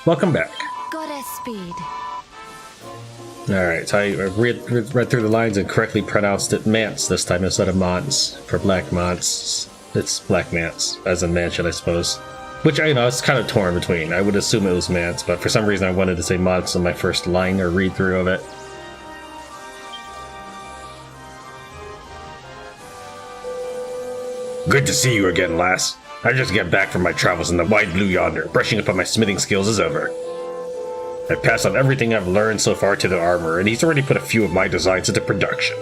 Welcome back. Goddess speed. Alright, so I read through the lines and correctly pronounced it Mance this time instead of Mance. For Black Mance, it's Black Mance, as in mansion, I suppose. Which, it's kind of torn between. I would assume it was Mance, but for some reason I wanted to say Mance in my first line or read-through of it. Good to see you again, lass. I just get back from my travels in the wide blue yonder. Brushing up on my smithing skills is over. I passed on everything I've learned so far to the armor, and he's already put a few of my designs into production.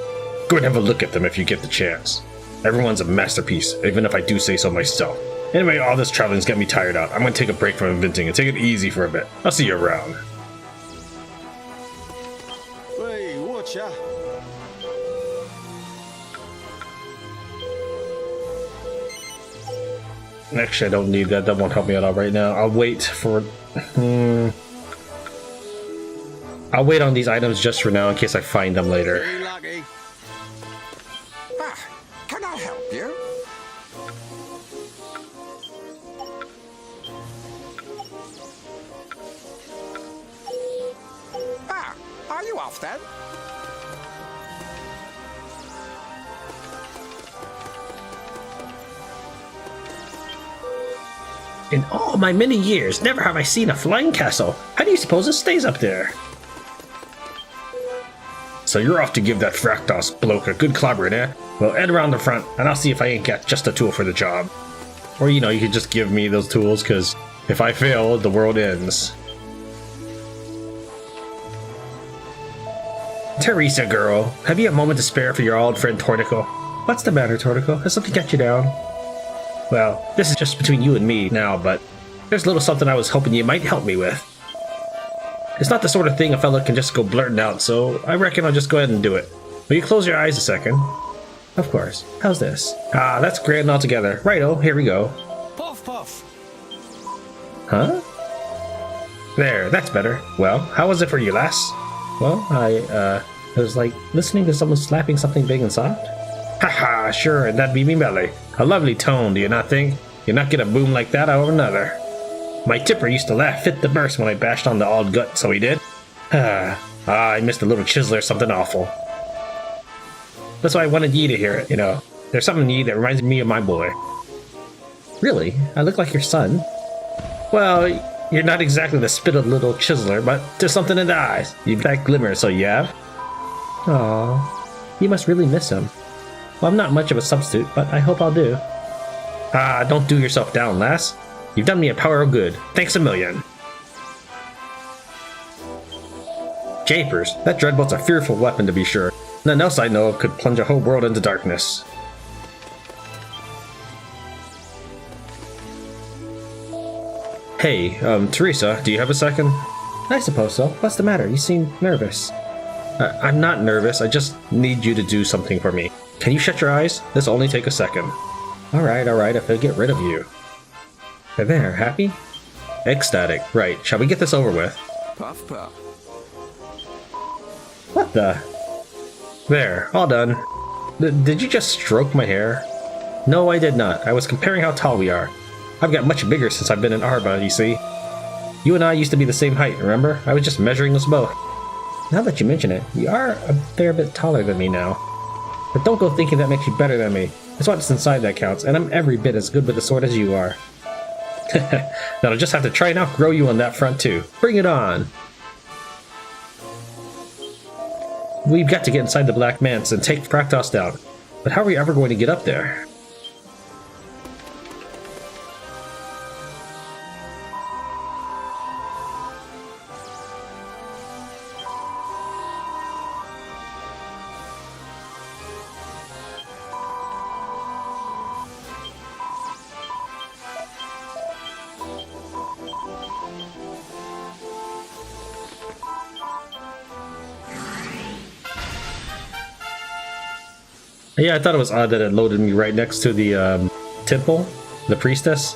Go and have a look at them if you get the chance. Everyone's a masterpiece, even if I do say so myself. Anyway, all this traveling's got me tired out. I'm gonna take a break from inventing and take it easy for a bit. I'll see you around. Hey, watch out. Actually, I don't need that. That won't help me at all right now. I'll wait for... I'll wait on these items just for now in case I find them later. Hey, lucky. Can I help you? Are you off then? In all my many years, never have I seen a flying castle. How do you suppose it stays up there? So you're off to give that Fractos bloke a good clobbering, eh? Well, head around the front, and I'll see if I ain't got just a tool for the job. Or, you could just give me those tools, because if I fail, the world ends. Teresa, girl, have you a moment to spare for your old friend Tornico? What's the matter, Tornico? Has something got you down? Well, this is just between you and me now, but there's a little something I was hoping you might help me with. It's not the sort of thing a fella can just go blurting out, so I reckon I'll just go ahead and do it. Will you close your eyes a second? Of course. How's this? Ah, that's grand and all together. Righto, here we go. Puff, puff. Huh? There, that's better. Well, how was it for you, lass? Well, it was like listening to someone slapping something big and soft. Haha, sure, and that'd be me belly. A lovely tone, do you not think? You not get a boom like that out of another. My tipper used to laugh fit the burst when I bashed on the old gut, so he did. I missed a little chisel or something awful. That's why I wanted ye to hear it, There's something in ye that reminds me of my boy. Really? I look like your son? Well, you're not exactly the spitted little chiseler, but there's something in the eyes. You've that glimmer, so you have. Aw, you must really miss him. Well, I'm not much of a substitute, but I hope I'll do. Don't do yourself down, lass. You've done me a power of good. Thanks a million. Japers, that dreadbolt's a fearful weapon to be sure. Nothing else I know of could plunge a whole world into darkness. Hey, Teresa, do you have a second? I suppose so. What's the matter? You seem nervous. I'm not nervous. I just need you to do something for me. Can you shut your eyes? This'll only take a second. Alright, if I get rid of you. There, happy? Ecstatic. Right, shall we get this over with? Puff, puff. What the? There, all done. Did you just stroke my hair? No, I did not. I was comparing how tall we are. I've got much bigger since I've been in Arba, you see. You and I used to be the same height, remember? I was just measuring us both. Now that you mention it, you are a fair bit taller than me now. But don't go thinking that makes you better than me. It's what's inside that counts, and I'm every bit as good with the sword as you are. Now I'll just have to try and outgrow you on that front too. Bring it on! We've got to get inside the Black Mance and take Fractos down. But how are we ever going to get up there? Yeah, I thought it was odd that it loaded me right next to the temple, the priestess.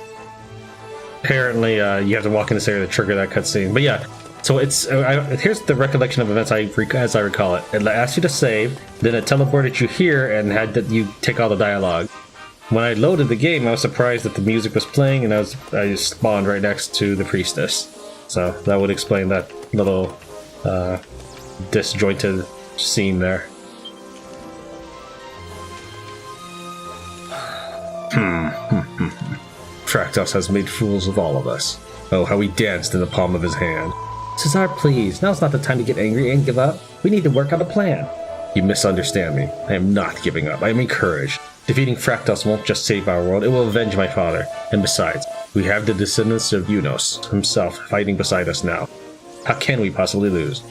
Apparently, you have to walk in this area to trigger that cutscene. But yeah, so it's here's the recollection of events as I recall it. It asked you to save, then it teleported you here and had that you take all the dialogue. When I loaded the game, I was surprised that the music was playing, and I just spawned right next to the priestess. So that would explain that little disjointed scene there. Fractos has made fools of all of us. Oh, how he danced in the palm of his hand. Cesar, please, now's not the time to get angry and give up. We need to work out a plan. You misunderstand me. I am not giving up. I am encouraged. Defeating Fractos won't just save our world, it will avenge my father. And besides, we have the descendants of Unos himself fighting beside us now. How can we possibly lose?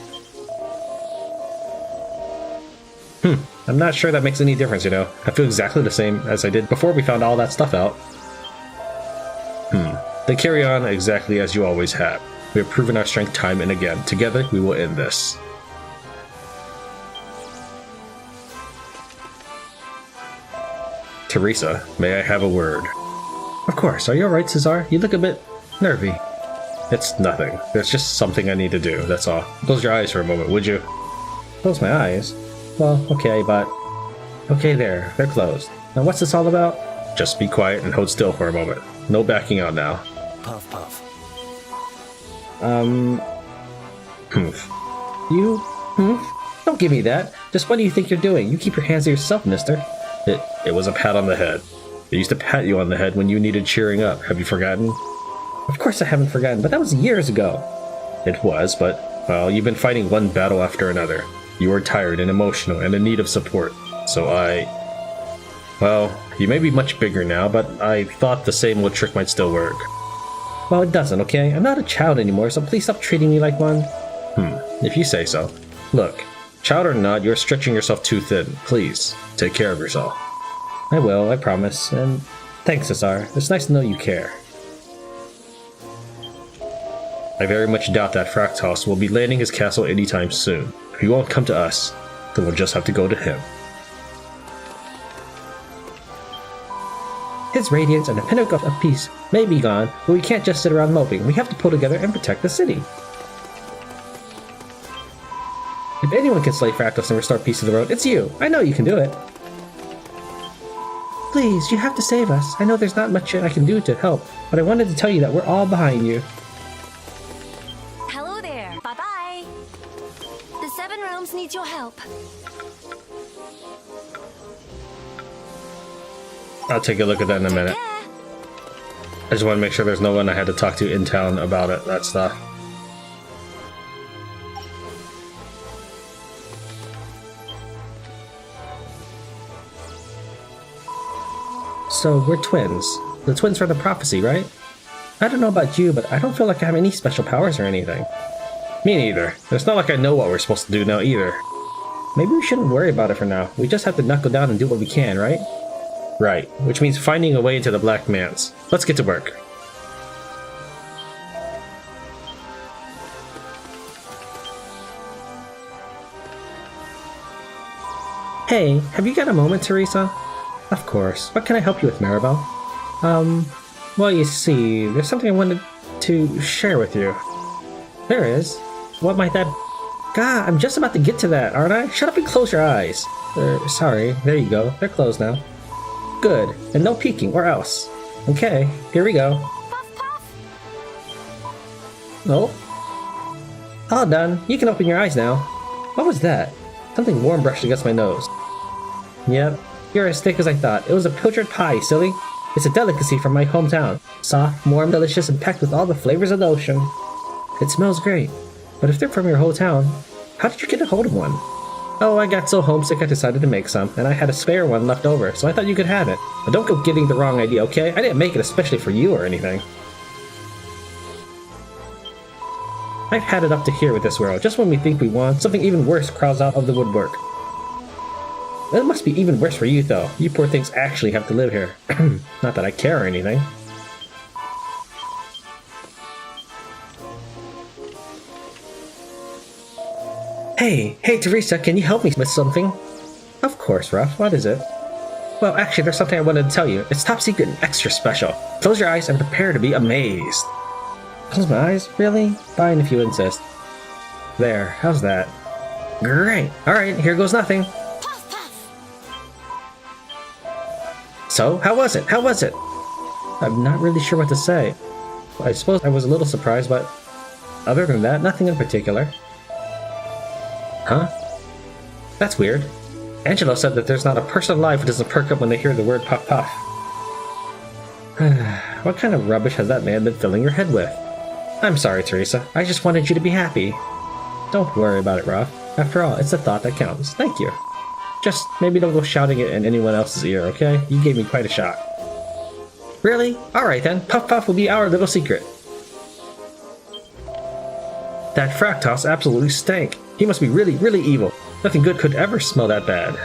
I'm not sure that makes any difference, you know. I feel exactly the same as I did before we found all that stuff out. Then carry on exactly as you always have. We have proven our strength time and again. Together, we will end this. Teresa, may I have a word? Of course. Are you alright, Cesar? You look a bit nervy. It's nothing. There's just something I need to do, that's all. Close your eyes for a moment, would you? Close my eyes? Well, okay, but... Okay, there. They're closed. Now what's this all about? Just be quiet and hold still for a moment. No backing out now. Puff, puff. You? Don't give me that. Just what do you think you're doing? You keep your hands to yourself, mister. It was a pat on the head. I used to pat you on the head when you needed cheering up. Have you forgotten? Of course I haven't forgotten, but that was years ago. It was, but, well, you've been fighting one battle after another. You were tired and emotional and in need of support. So well, you may be much bigger now, but I thought the same old trick might still work. Well, it doesn't, okay? I'm not a child anymore, so please stop treating me like one. If you say so. Look, child or not, you're stretching yourself too thin. Please, take care of yourself. I will, I promise. And thanks, Cesar. It's nice to know you care. I very much doubt that Fractos will be landing his castle anytime soon. If he won't come to us, then we'll just have to go to him. His radiance and the pinnacle of peace may be gone, but we can't just sit around moping. We have to pull together and protect the city. If anyone can slay Fractos and restore peace to the world, it's you. I know you can do it. Please, you have to save us. I know there's not much I can do to help, but I wanted to tell you that we're all behind you. Hello there. Bye-bye. The Seven Realms needs your help. I'll take a look at that in a minute. I just want to make sure there's no one I had to talk to in town about it, that stuff. So, we're twins. The twins from the prophecy, right? I don't know about you, but I don't feel like I have any special powers or anything. Me neither. It's not like I know what we're supposed to do now either. Maybe we shouldn't worry about it for now. We just have to knuckle down and do what we can, right? Right, which means finding a way into the Black Manse. Let's get to work. Hey, have you got a moment, Teresa? Of course. What can I help you with, Maribel? Well, you see, there's something I wanted to share with you. There is. What might that... God, I'm just about to get to that, aren't I? Shut up and close your eyes. Sorry, there you go. They're closed now. Good, and no peeking, or else. Okay, here we go. Puff, puff. Oh. All done. You can open your eyes now. What was that? Something warm brushed against my nose. Yep, you're as thick as I thought. It was a pilchard pie, silly. It's a delicacy from my hometown. Soft, warm, delicious, and packed with all the flavors of the ocean. It smells great. But if they're from your whole town, how did you get a hold of one? Oh, I got so homesick I decided to make some, and I had a spare one left over, so I thought you could have it. But don't go getting the wrong idea, okay? I didn't make it especially for you or anything. I've had it up to here with this world. Just when we think we won, something even worse crawls out of the woodwork. It must be even worse for you, though. You poor things actually have to live here. Not that I care or anything. Hey, Teresa, can you help me with something? Of course, Ruff. What is it? Well, actually, there's something I wanted to tell you. It's top secret and extra special. Close your eyes and prepare to be amazed. Close my eyes? Really? Fine if you insist. There, how's that? Great. Alright, here goes nothing. Puff, puff. So, how was it? How was it? I'm not really sure what to say. I suppose I was a little surprised, but Other than that, nothing in particular. Huh? That's weird. Angelo said that there's not a person alive who doesn't perk up when they hear the word puff puff. What kind of rubbish has that man been filling your head with? I'm sorry, Teresa. I just wanted you to be happy. Don't worry about it, Roth. After all, it's the thought that counts. Thank you. Just maybe don't go shouting it in anyone else's ear, okay? You gave me quite a shock. Really? Alright then, Puff Puff will be our little secret. That Fractos absolutely stank. He must be really, really evil. Nothing good could ever smell that bad.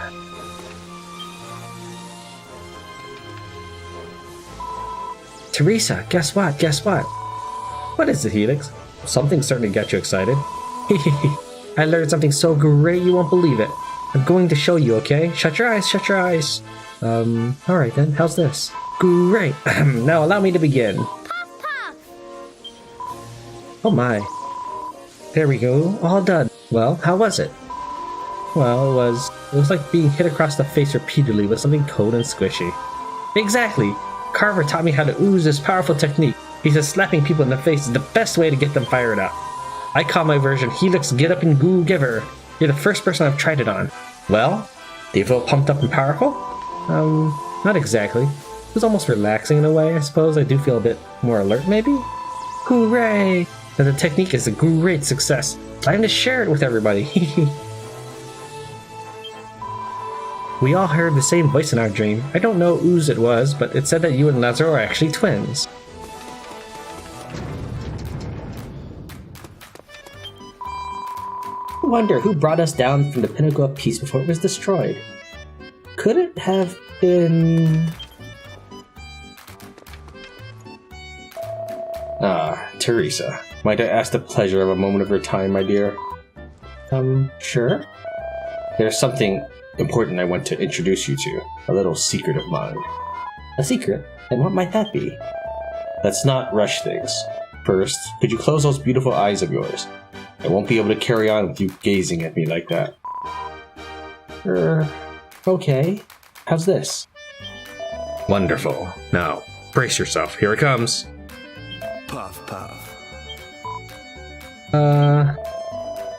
Teresa, guess what? Guess what? What is it, Helix? Something certainly got you excited. I learned something so great you won't believe it. I'm going to show you, okay? Shut your eyes, shut your eyes. Alright then, how's this? Great! Now allow me to begin. Puff puff! Oh my. There we go, all done. Well, how was it? Well, it was like being hit across the face repeatedly with something cold and squishy. Exactly! Carver taught me how to ooze this powerful technique. He says slapping people in the face is the best way to get them fired up. I call my version Helix Get Up and Goo Giver. You're the first person I've tried it on. Well, do you feel pumped up and powerful? Not exactly. It was almost relaxing in a way, I suppose. I do feel a bit more alert, maybe? Hooray! And the technique is a great success. Time to share it with everybody. We all heard the same voice in our dream. I don't know whose it was, but it said that you and Lazaro are actually twins. I wonder who brought us down from the pinnacle of peace before it was destroyed. Could it have been... Teresa. Might I ask the pleasure of a moment of your time, my dear? Sure? There's something important I want to introduce you to. A little secret of mine. A secret? And what might that be? Let's not rush things. First, could you close those beautiful eyes of yours? I won't be able to carry on with you gazing at me like that. Okay. How's this? Wonderful. Now, brace yourself. Here it comes. Puff puff.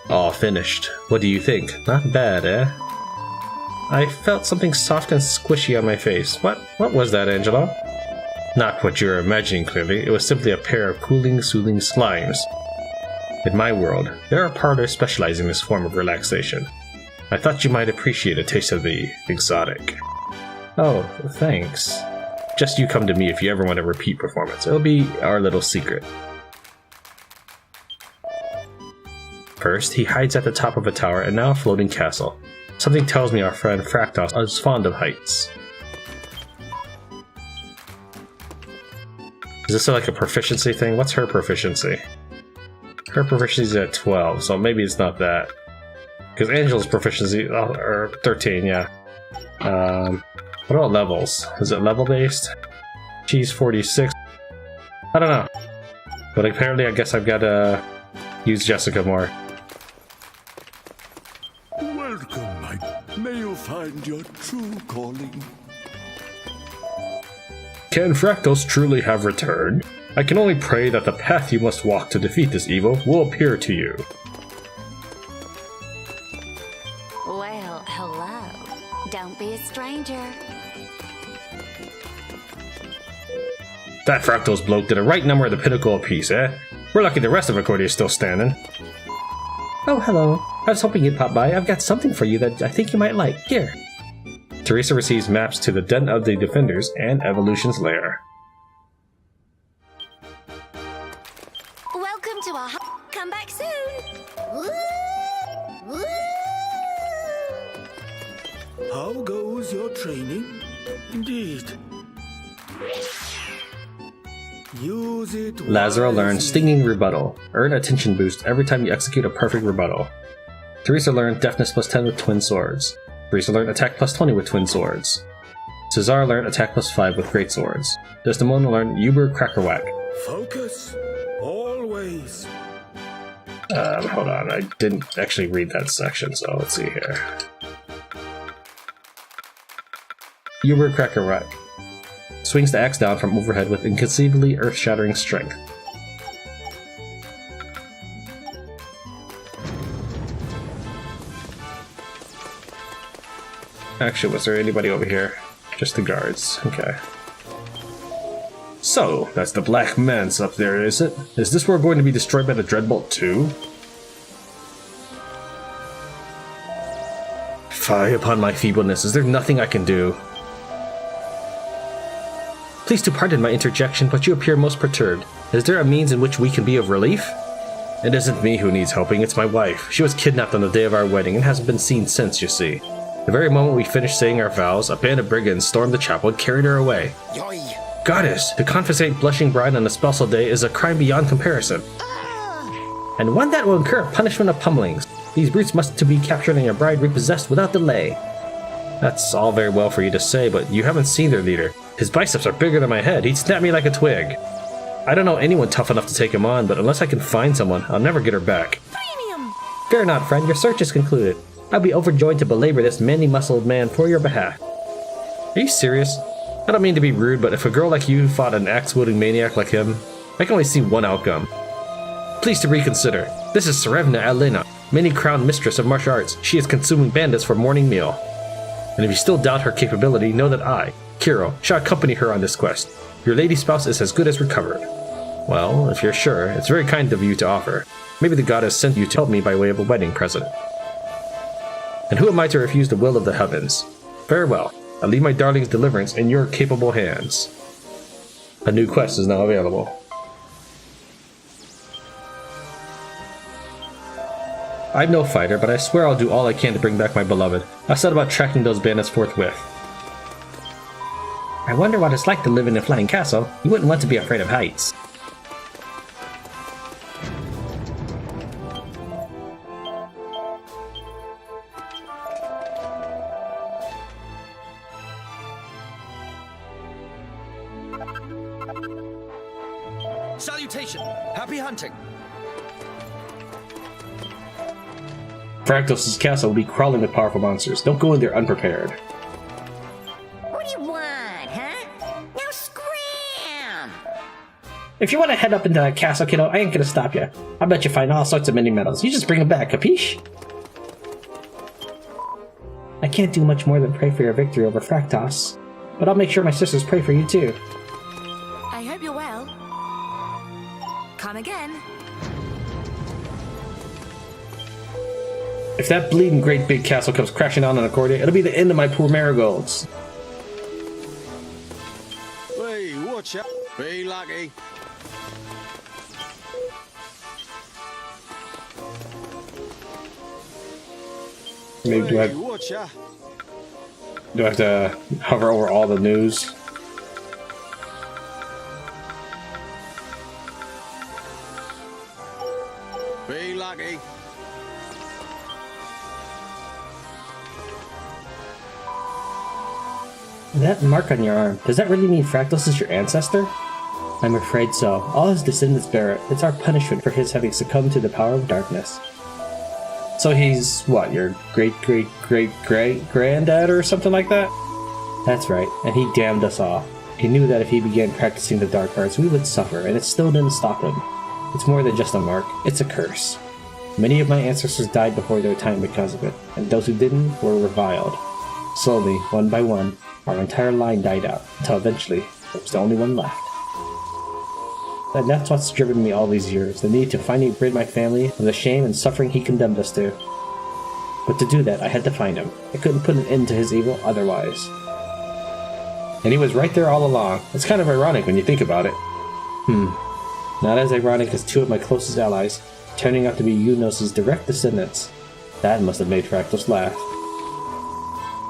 All finished. What do you think? Not bad, eh? I felt something soft and squishy on my face. What was that, Angelo? Not what you're imagining, clearly. It was simply a pair of cooling, soothing slimes. In my world, there are parlors specializing in this form of relaxation. I thought you might appreciate a taste of the exotic. Oh, thanks. Just you come to me if you ever want a repeat performance. It'll be our little secret. First, he hides at the top of a tower and now a floating castle. Something tells me our friend Fractos is fond of heights. Is this like a proficiency thing? What's her proficiency? Her proficiency is at 12, so maybe it's not that. Because Angel's proficiency, or 13, yeah. What about levels? Is it level based? She's 46. I don't know. But apparently I guess I've got to use Jessica more. Welcome, knight. May you find your true calling. Can Fractos truly have returned? I can only pray that the path you must walk to defeat this evil will appear to you. Well, hello. Don't be a stranger. That Fractos bloke did a right number at the pinnacle of peace, eh? We're lucky the rest of Accordia is still standing. Oh, hello. I was hoping you'd pop by. I've got something for you that I think you might like. Here. Teresa receives maps to the Den of the Defenders and Evolution's Lair. Welcome to our come back soon. How goes your training? Indeed. Use it. Lazaro learned wisely. Stinging Rebuttal. Earn attention boost every time you execute a perfect rebuttal. Teresa learned Deafness plus 10 with Twin Swords. Teresa learned Attack plus 20 with Twin Swords. Cesar learned Attack plus 5 with Great Swords. Desdemona learned Uber Crackerwhack. Focus. Always. Hold on, I didn't actually read that section, so let's see here. Uber Crackerwhack. Swings the axe down from overhead with inconceivably earth-shattering strength. Actually, was there anybody over here? Just the guards. Okay. So, that's the Black Manse up there, is it? Is this where we're going to be destroyed by the Dreadbolt too? Fie upon my feebleness, is there nothing I can do? Please do pardon my interjection, but you appear most perturbed. Is there a means in which we can be of relief? It isn't me who needs helping, it's my wife. She was kidnapped on the day of our wedding and hasn't been seen since, you see. The very moment we finished saying our vows, a band of brigands stormed the chapel and carried her away. Yoy. Goddess, to confiscate blushing bride on a spousal day is a crime beyond comparison. And one that will incur a punishment of pummelings. These brutes must to be captured and your bride repossessed without delay. That's all very well for you to say, but you haven't seen their leader. His biceps are bigger than my head. He'd snap me like a twig. I don't know anyone tough enough to take him on, but unless I can find someone, I'll never get her back. Premium! Fear not, friend. Your search is concluded. I'll be overjoyed to belabor this manly-muscled man for your behalf. Are you serious? I don't mean to be rude, but if a girl like you fought an axe-wielding maniac like him, I can only see one outcome. Please to reconsider. This is Serevna Alena, many-crowned mistress of martial arts. She is consuming bandits for morning meal. And if you still doubt her capability, know that I, Kiro, shall accompany her on this quest. Your lady spouse is as good as recovered. Well, if you're sure, it's very kind of you to offer. Maybe the goddess sent you to help me by way of a wedding present. And who am I to refuse the will of the heavens? Farewell. I leave my darling's deliverance in your capable hands. A new quest is now available. I'm no fighter, but I swear I'll do all I can to bring back my beloved. I'll set about tracking those bandits forthwith. I wonder what it's like to live in a flying castle. You wouldn't want to be afraid of heights. Salutation! Happy hunting! Fractos' castle will be crawling with powerful monsters. Don't go in there unprepared. What do you want, huh? Now scram! If you want to head up into that castle, kiddo, I ain't gonna stop you. I bet you find all sorts of mini medals. You just bring them back, capiche? I can't do much more than pray for your victory over Fractos, but I'll make sure my sisters pray for you too. I hope you're well. Come again. If that bleeding great big castle comes crashing down on Accordia, it'll be the end of my poor marigolds. Hey, watch out. Be lucky. Maybe do I Watch out. have to hover over all the news? Be lucky. That mark on your arm, does that really mean Fractos is your ancestor? I'm afraid so. All his descendants bear it. It's our punishment for his having succumbed to the power of darkness. So he's, what, your great-great-great-granddad or something like that? That's right, and he damned us all. He knew that if he began practicing the dark arts, we would suffer, and it still didn't stop him. It's more than just a mark, it's a curse. Many of my ancestors died before their time because of it, and those who didn't were reviled. Slowly, one by one, our entire line died out, until eventually, there was the only one left. And that's what's driven me all these years, the need to finally rid my family of the shame and suffering he condemned us to. But to do that, I had to find him. I couldn't put an end to his evil otherwise. And he was right there all along. It's kind of ironic when you think about it. Not as ironic as two of my closest allies, turning out to be Unos' direct descendants. That must have made Fractos laugh.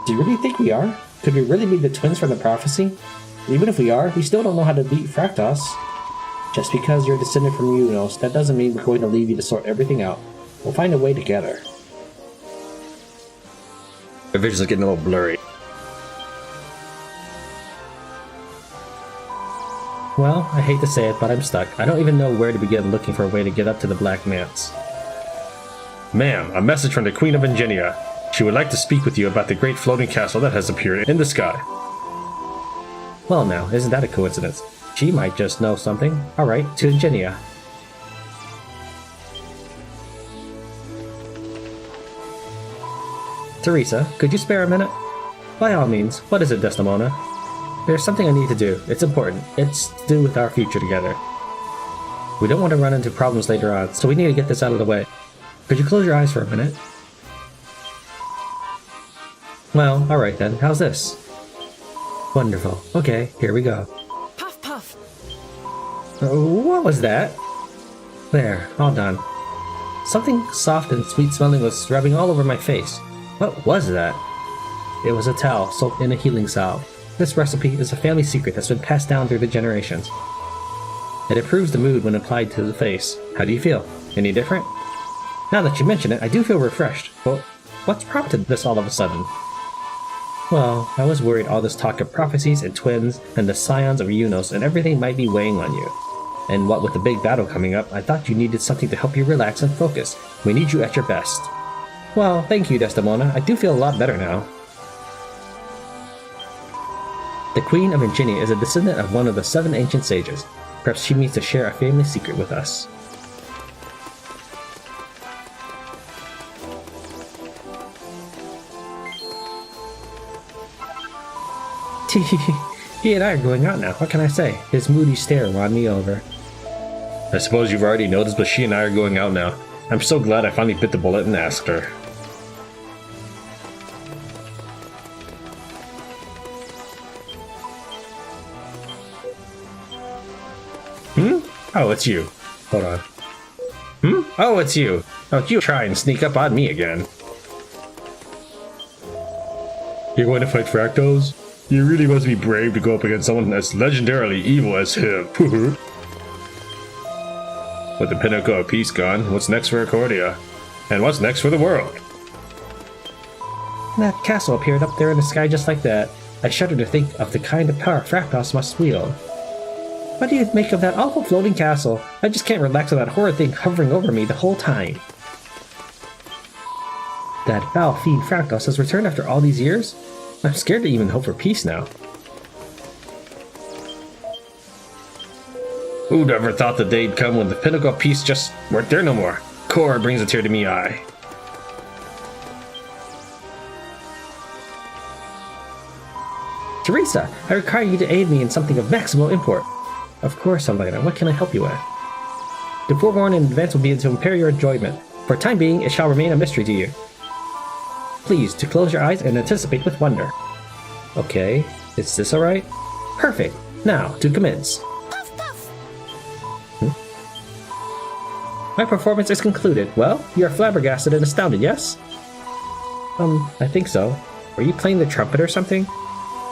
Do you really think we are? Could we really be the twins from the prophecy? Even if we are, we still don't know how to beat Fractos. Just because you're descended from Unos, that doesn't mean we're going to leave you to sort everything out. We'll find a way together. My vision's getting a little blurry. Well, I hate to say it, but I'm stuck. I don't even know where to begin looking for a way to get up to the Black Manse. Ma'am, a message from the Queen of Ingenia. She would like to speak with you about the great floating castle that has appeared in the sky. Well now, isn't that a coincidence? She might just know something. Alright, to Ingenia. Teresa, could you spare a minute? By all means, what is it, Desdemona? There's something I need to do. It's important. It's to do with our future together. We don't want to run into problems later on, so we need to get this out of the way. Could you close your eyes for a minute? Well, alright then. How's this? Wonderful. Okay, here we go. Puff, puff. What was that? There, all done. Something soft and sweet smelling was rubbing all over my face. What was that? It was a towel soaked in a healing salve. This recipe is a family secret that's been passed down through the generations. It improves the mood when applied to the face. How do you feel? Any different? Now that you mention it, I do feel refreshed. Well, what's prompted this all of a sudden? Well, I was worried all this talk of prophecies and twins and the scions of Unos and everything might be weighing on you. And what with the big battle coming up, I thought you needed something to help you relax and focus. We need you at your best. Well, thank you, Desdemona. I do feel a lot better now. The Queen of Ingenia is a descendant of one of the 7 ancient sages. Perhaps she means to share a family secret with us. He and I are going out now. What can I say? His moody stare won me over. I suppose you've already noticed, but she and I are going out now. I'm so glad I finally bit the bullet and asked her. Oh, it's you. Hold on. Oh, it's you. Oh, you try and sneak up on me again. You're going to fight Fractos? You really must be brave to go up against someone as legendarily evil as him. With the pinnacle of peace gone, what's next for Accordia? And what's next for the world? That castle appeared up there in the sky just like that. I shudder to think of the kind of power Fractos must wield. What do you make of that awful floating castle? I just can't relax with that horrid thing hovering over me the whole time. That foul fiend Fractos has returned after all these years? I'm scared to even hope for peace now. Who'd ever thought the day'd come when the pinnacle of peace just weren't there no more? Cor brings a tear to me eye. Teresa, I require you to aid me in something of maximal import. Of course, Elena. What can I help you with? To forewarn in advance will be to impair your enjoyment. For the time being, it shall remain a mystery to you. Please, to close your eyes and anticipate with wonder. Okay, is this alright? Perfect. Now, to commence. Puff, puff. My performance is concluded. Well, you are flabbergasted and astounded, yes? I think so. Were you playing the trumpet or something?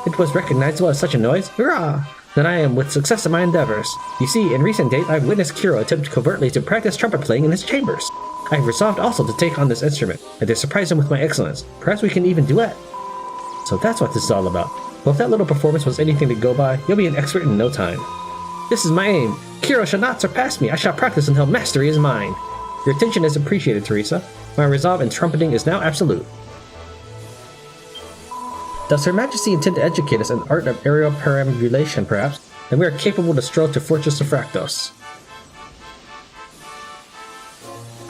It was recognizable as such a noise? Hurrah! Then I am with success in my endeavors. You see, in recent days, I've witnessed Kiro attempt covertly to practice trumpet playing in his chambers. I have resolved also to take on this instrument, and to surprise him with my excellence. Perhaps we can even duet. So that's what this is all about. Well, if that little performance was anything to go by, you'll be an expert in no time. This is my aim. Kiro shall not surpass me. I shall practice until mastery is mine. Your attention is appreciated, Teresa. My resolve in trumpeting is now absolute. Does Her Majesty intend to educate us in the art of aerial perambulation, perhaps, and we are capable to stroll to Fortress of Fractos?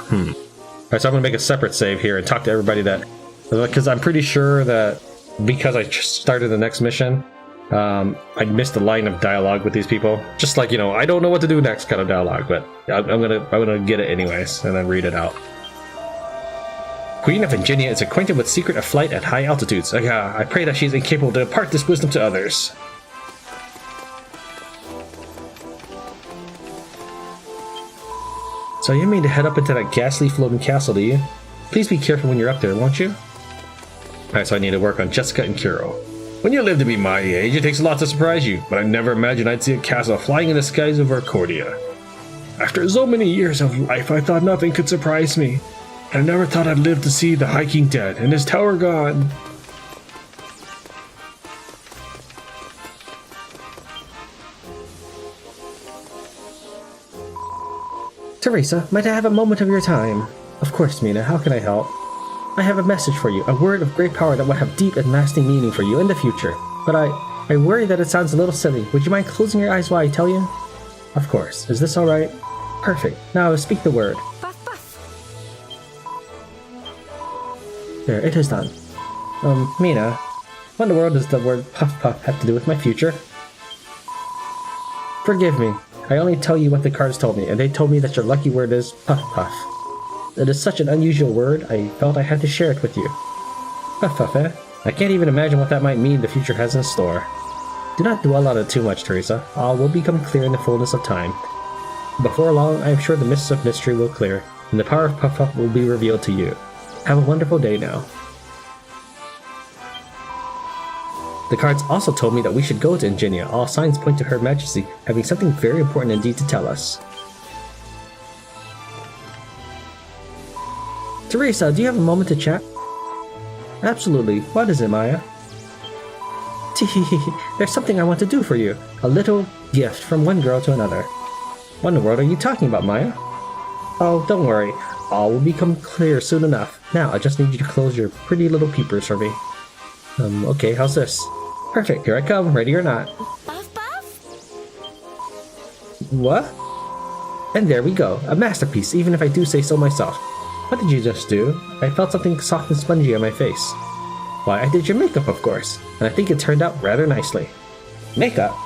Alright, so I'm going to make a separate save here and talk to everybody that... Because I'm pretty sure that because I started the next mission, I missed a line of dialogue with these people. Just like, you know, I don't know what to do next kind of dialogue, but I'm gonna get it anyways, and then read it out. Queen of Ingenia is acquainted with secret of flight at high altitudes. I pray that she is incapable to impart this wisdom to others. So you mean to head up into that ghastly floating castle, do you? Please be careful when you're up there, won't you? Alright, so I need to work on Jessica and Kiro. When you live to be my age, it takes a lot to surprise you, but I never imagined I'd see a castle flying in the skies over Accordia. After so many years of life, I thought nothing could surprise me. I never thought I'd live to see the High King dead and his tower gone. Teresa, might I have a moment of your time? Of course, Mina, how can I help? I have a message for you, a word of great power that will have deep and lasting meaning for you in the future. But I worry that it sounds a little silly. Would you mind closing your eyes while I tell you? Of course. Is this alright? Perfect. Now speak the word. Puff, puff. There, it is done. Mina, What in the world does the word puff puff have to do with my future? Forgive me. I only tell you what the cards told me, and they told me that your lucky word is puff puff. It is such an unusual word, I felt I had to share it with you. Puff puff, eh? I can't even imagine what that might mean the future has in store. Do not dwell on it too much, Teresa. All will become clear in the fullness of time. Before long, I am sure the mists of mystery will clear, and the power of Puff Puff will be revealed to you. Have a wonderful day now. The cards also told me that we should go to Ingenia. All signs point to Her Majesty having something very important indeed to tell us. Teresa, do you have a moment to chat? Absolutely. What is it, Maya? There's something I want to do for you. A little gift from one girl to another. What in the world are you talking about, Maya? Oh, don't worry. All will become clear soon enough. Now, I just need you to close your pretty little peepers for me. Okay, how's this? Perfect, here I come, ready or not. Buff buff? What? And there we go, a masterpiece, even if I do say so myself. What did you just do? I felt something soft and spongy on my face. Why, I did your makeup, of course, and I think it turned out rather nicely. Makeup?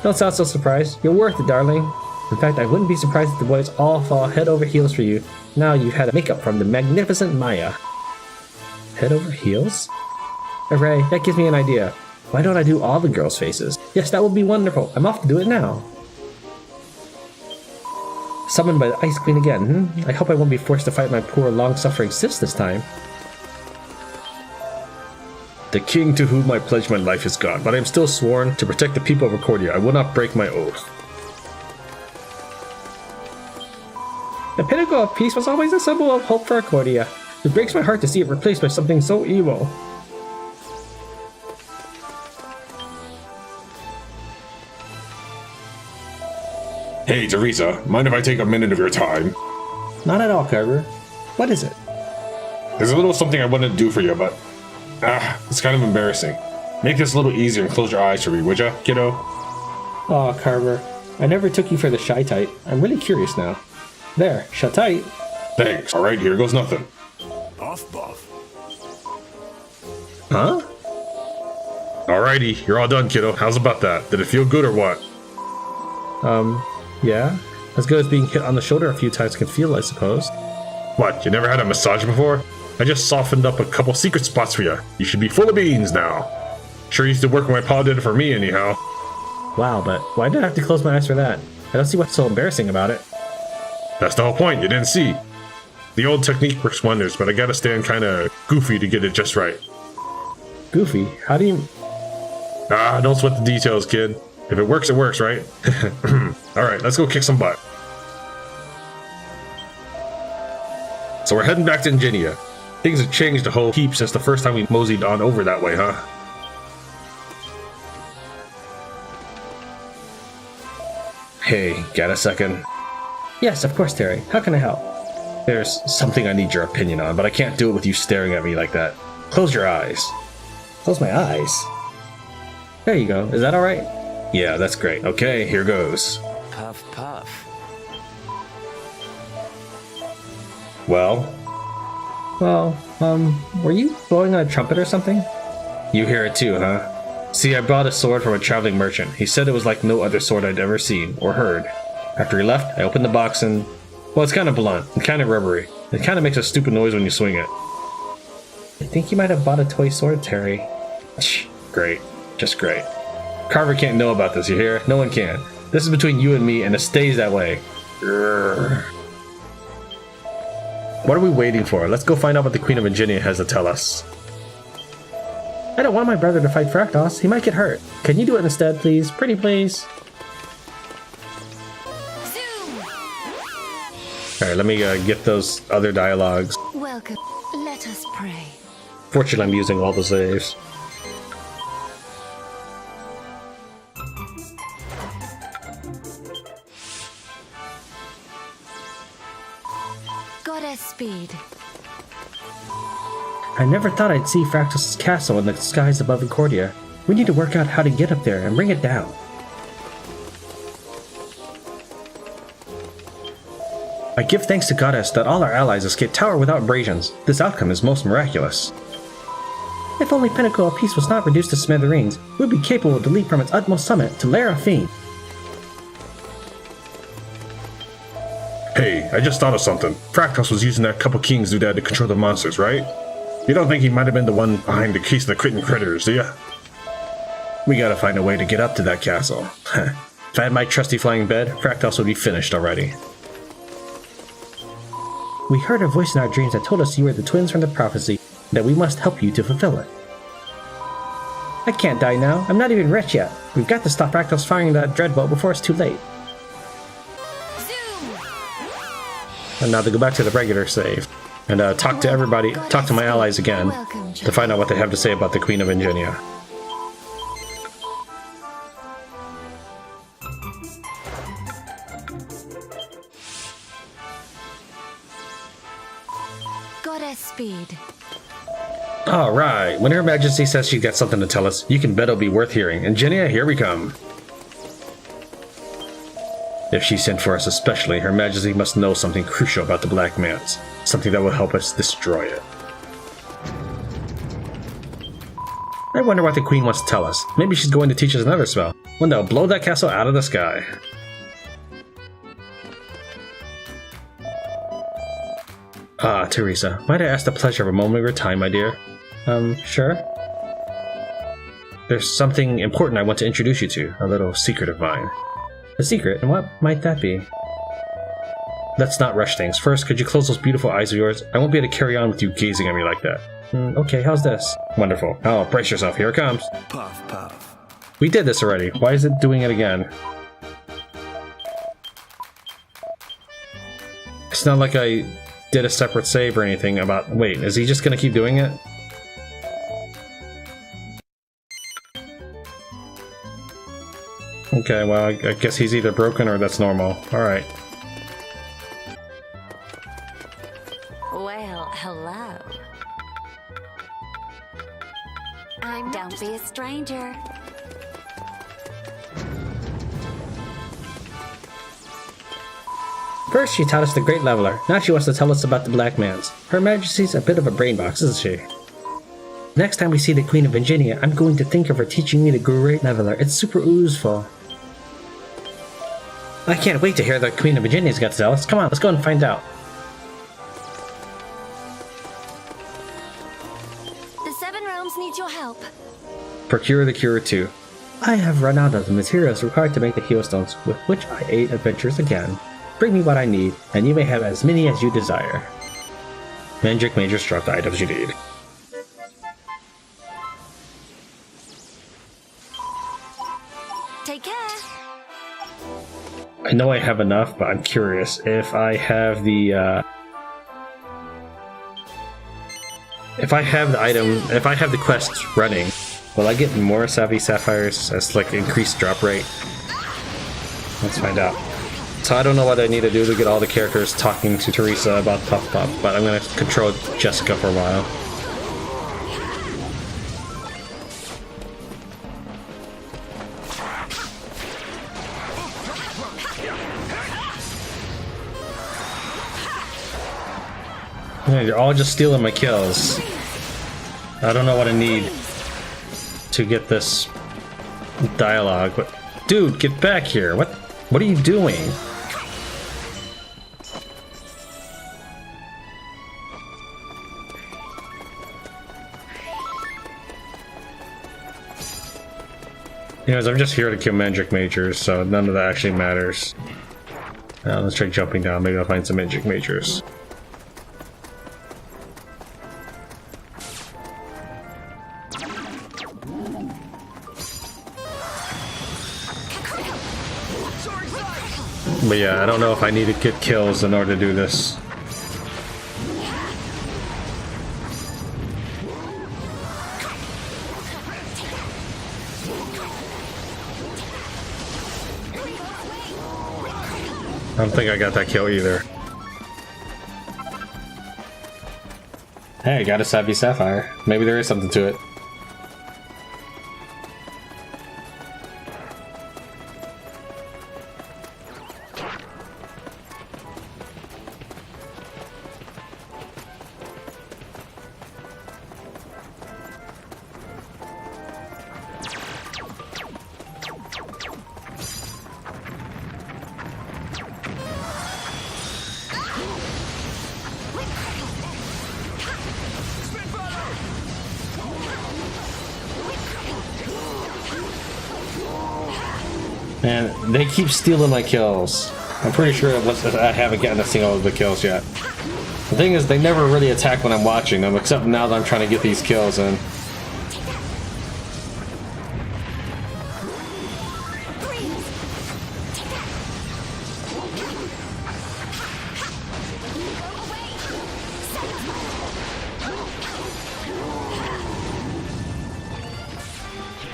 Don't sound so surprised. You're worth it, darling. In fact, I wouldn't be surprised if the boys all fall head over heels for you. Now you've had a makeup from the magnificent Maya. Head over heels? Hooray, that gives me an idea. Why don't I do all the girls' faces? Yes, that would be wonderful. I'm off to do it now. Summoned by the Ice Queen again, I hope I won't be forced to fight my poor, long-suffering sis this time. The king to whom I pledge my life is gone, but I am still sworn to protect the people of Recordia. I will not break my oath. The pinnacle of peace was always a symbol of hope for Recordia. It breaks my heart to see it replaced by something so evil. Hey, Teresa, mind if I take a minute of your time? Not at all, Carver. What is it? There's a little something I wanted to do for you, but it's kind of embarrassing. Make this a little easier and close your eyes for me, would ya, kiddo? Aw, Carver. I never took you for the shy type. I'm really curious now. There, shut tight. Thanks. Alright, here goes nothing. Buff buff. Huh? Alrighty, you're all done, kiddo. How's about that? Did it feel good or what? Yeah. As good as being hit on the shoulder a few times can feel, I suppose. What, you never had a massage before? I just softened up a couple secret spots for you. You should be full of beans now. Sure used to work when my pa did it for me anyhow. Wow, but why did I have to close my eyes for that? I don't see what's so embarrassing about it. That's the whole point, you didn't see. The old technique works wonders, but I gotta stand kinda goofy to get it just right. Goofy? How do you... Don't sweat the details, kid. If it works, right? Alright, let's go kick some butt. So we're heading back to Ingenia. Things have changed a whole heap since the first time we moseyed on over that way, huh? Hey, got a second? Yes, of course, Terry. How can I help? There's something I need your opinion on, but I can't do it with you staring at me like that. Close your eyes. Close my eyes. There you go. Is that alright? Yeah, that's great. Okay, here goes. Puff puff. Well, Well, were you blowing on a trumpet or something? you hear it too, huh? See, I bought a sword from a traveling merchant. He said it was like no other sword I'd ever seen or heard. After he left, I opened the box and... well, it's kind of blunt and kind of rubbery. It kind of makes a stupid noise when you swing it. I think you might have bought a toy sword, Terry. Great. Just great. Carver can't know about this, you hear? No one can. This is between you and me, and it stays that way. Grrr. What are we waiting for? Let's go find out what the Queen of Ingenia has to tell us. I don't want my brother to fight Fractos. He might get hurt. Can you do it instead, please? Pretty please. Zoom! Alright, let me get those other dialogues. Welcome. Let us pray. Fortunately, I'm using all the saves. Goddess speed. I never thought I'd see Fractus' castle in the skies above Concordia. We need to work out how to get up there and bring it down. I give thanks to Goddess that all our allies escaped tower without abrasions. This outcome is most miraculous. If only Pinnacle of Peace was not reduced to smithereens, we would be capable to leap from its utmost summit to Lara Fiend. Hey, I just thought of something. Fractos was using that couple kings doodad to control the monsters, right? You don't think he might have been the one behind the case of the Critin critters, do ya? We gotta find a way to get up to that castle. If I had my trusty flying bed, Fractos would be finished already. We heard a voice in our dreams that told us you were the twins from the prophecy, and that we must help you to fulfill it. I can't die now. I'm not even rich yet. We've got to stop Fractos firing that dreadbolt before it's too late. Zoom! And now to go back to the regular save and talk to everybody, talk to my allies again to find out what they have to say about the Queen of Ingenia. Goddess speed. Alright, when Her Majesty says she's got something to tell us, you can bet it'll be worth hearing. Ingenia, here we come. If she sent for us especially, Her Majesty must know something crucial about the Black Mance. Something that will help us destroy it. I wonder what the Queen wants to tell us. Maybe she's going to teach us another spell. One that'll blow that castle out of the sky. Ah, Teresa, might I ask the pleasure of a moment of your time, my dear? Sure. There's something important I want to introduce you to, a little secret of mine. A secret? And what might that be? Let's not rush things. First, could you close those beautiful eyes of yours? I won't be able to carry on with you gazing at me like that. Okay, how's this? Wonderful. Oh, brace yourself. Here it comes. Puff, puff. We did this already. Why is it doing it again? It's not like I did a separate save or anything about... Wait, is he just gonna keep doing it? Okay, well, I guess he's either broken or that's normal. Alright. Well, hello. Don't be a stranger. First, she taught us the Great Leveler. Now she wants to tell us about the Black Mance. Her Majesty's a bit of a brain box, isn't she? Next time we see the Queen of Ingenia, I'm going to think of her teaching me the Great Leveler. It's super oozeful. I can't wait to hear the Queen of Ingenia's got to tell us. Come on, let's go and find out. The Seven Realms need your help. Procure the Cure 2. I have run out of the materials required to make the Healstones, with which I aid adventurers again. Bring me what I need, and you may have as many as you desire. Mandrake Majors drop the items you need. Take care. I know I have enough, but I'm curious if I have the if I have the quest running, will I get more Savvy Sapphires as like increased drop rate? Let's find out. So I don't know what I need to do to get all the characters talking to Teresa about Puff Puff, but I'm gonna control Jessica for a while. Yeah, you're all just stealing my kills. I don't know what I need to get this dialogue, but dude, get back here! What are you doing? Anyways, I'm just here to kill Mandrake Majors, so none of that actually matters. Let's try jumping down. Maybe I'll find some Mandrake Majors. But yeah, I don't know if I need to get kills in order to do this. I don't think I got that kill either. Hey, I got a Savvy Sapphire. Maybe there is something to it. And they keep stealing my kills. I'm pretty sure I haven't gotten a single of the kills yet. The thing is, they never really attack when I'm watching them, except now that I'm trying to get these kills in.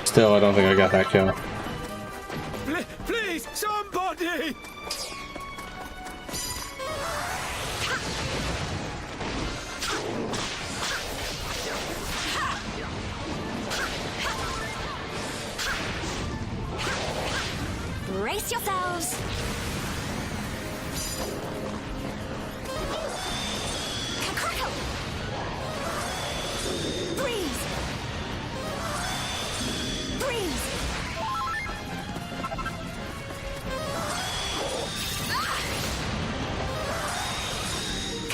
Still, I don't think I got that kill. Please, somebody! Brace yourselves. Crackle. Breeze. Breeze.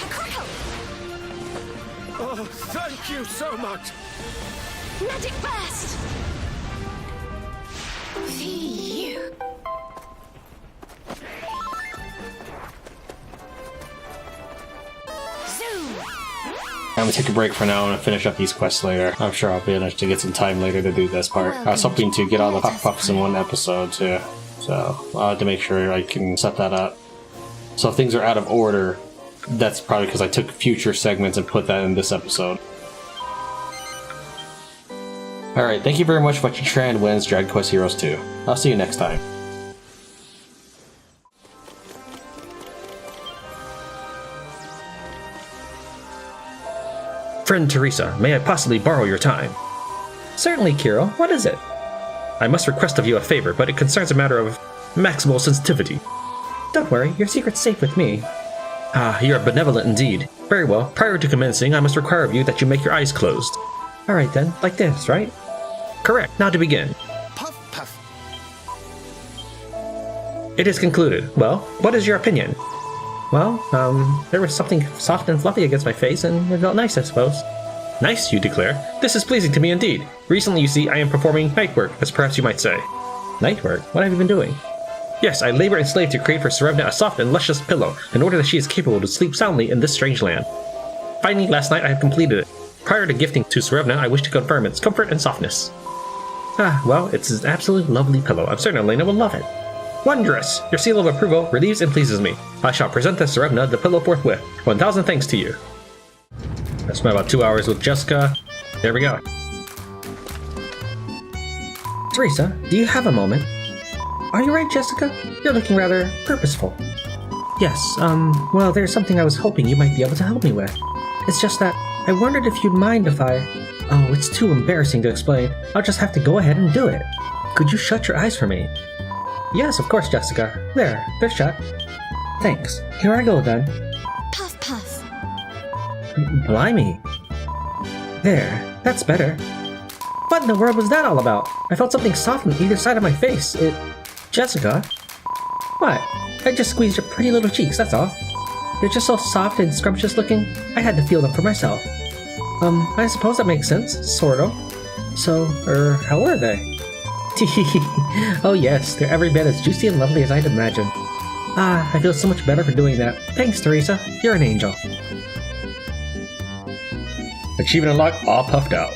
Crackle. Oh, thank you so much! Magic burst. Phew. Zoom. I'm gonna take a break for now and finish up these quests later. I'm sure I'll manage to get some time later to do this part. I was hoping to get all the Puff Puffs in one episode too, so I'll have to make sure I can set that up. So if things are out of order, that's probably because I took future segments and put that in this episode. Alright, thank you very much for watching Tran Wins Dragon Quest Heroes 2. I'll see you next time. Friend Teresa, may I possibly borrow your time? Certainly, Kiro. What is it? I must request of you a favor, but it concerns a matter of maximal sensitivity. Don't worry, your secret's safe with me. Ah, you are benevolent indeed. Very well, prior to commencing, I must require of you that you make your eyes closed. Alright then, like this, right? Correct, now to begin. Puff, puff. It is concluded. Well, what is your opinion? Well, there was something soft and fluffy against my face, and it felt nice, I suppose. Nice, you declare? This is pleasing to me indeed. Recently, you see, I am performing night work, as perhaps you might say. Night work? What have you been doing? Yes, I labor and slave to create for Serevna a soft and luscious pillow, in order that she is capable to sleep soundly in this strange land. Finally, last night I have completed it. Prior to gifting to Serevna, I wish to confirm its comfort and softness. Ah, well, it's an absolutely lovely pillow. I'm certain Elena will love it. Wondrous! Your seal of approval relieves and pleases me. I shall present to Serevna the pillow forthwith. 1,000 thanks to you. I spent about 2 hours with Jessica. There we go. Teresa, do you have a moment? Are you right, Jessica? You're looking rather purposeful. Yes, well, there's something I was hoping you might be able to help me with. It's just that I wondered if you'd mind if I... Oh, it's too embarrassing to explain. I'll just have to go ahead and do it. Could you shut your eyes for me? Yes, of course, Jessica. There, they're shut. Thanks. Here I go, then. Puff, puff. Blimey. There, that's better. What in the world was that all about? I felt something soft on either side of my face. Jessica? What? I just squeezed your pretty little cheeks, that's all. They're just so soft and scrumptious looking, I had to feel them for myself. I suppose that makes sense, sort of. So, how are they? Oh yes, they're every bit as juicy and lovely as I'd imagine. Ah, I feel so much better for doing that. Thanks, Teresa. You're an angel. Achievement unlocked, all puffed out.